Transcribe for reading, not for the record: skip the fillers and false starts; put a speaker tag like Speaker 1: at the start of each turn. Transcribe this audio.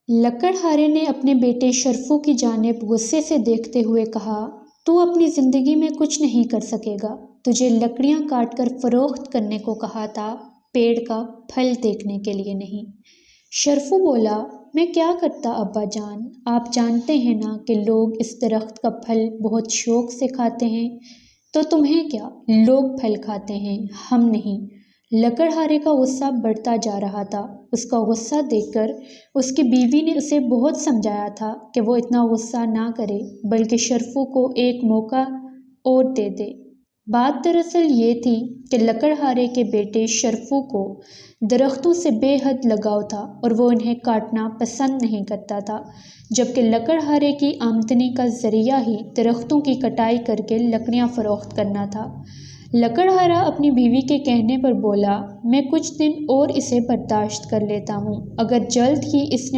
Speaker 1: لکڑہارے نے اپنے بیٹے شرفو کی جانب غصے سے دیکھتے ہوئے کہا، تو اپنی زندگی میں کچھ نہیں کر سکے گا، تجھے لکڑیاں کاٹ کر فروخت کرنے کو کہا تھا، پیڑ کا پھل دیکھنے کے لیے نہیں۔ شرفو بولا، میں کیا کرتا ابا جان، آپ جانتے ہیں نا کہ لوگ اس درخت کا پھل بہت شوق سے کھاتے ہیں، تو تمہیں کیا، لوگ پھل کھاتے ہیں، ہم نہیں۔ لکڑہارے کا غصہ بڑھتا جا رہا تھا۔ اس کا غصہ دیکھ کر اس کی بیوی نے اسے بہت سمجھایا تھا کہ وہ اتنا غصہ نہ کرے بلکہ شرفو کو ایک موقع اور دے دے۔ بات دراصل یہ تھی کہ لکڑہارے کے بیٹے شرفو کو درختوں سے بے حد لگاؤ تھا اور وہ انہیں کاٹنا پسند نہیں کرتا تھا، جبکہ لکڑہارے کی آمدنی کا ذریعہ ہی درختوں کی کٹائی کر کے لکڑیاں فروخت کرنا تھا۔ لکڑہارا اپنی بیوی کے کہنے پر بولا، میں کچھ دن اور اسے برداشت کر لیتا ہوں، اگر جلد ہی اس نے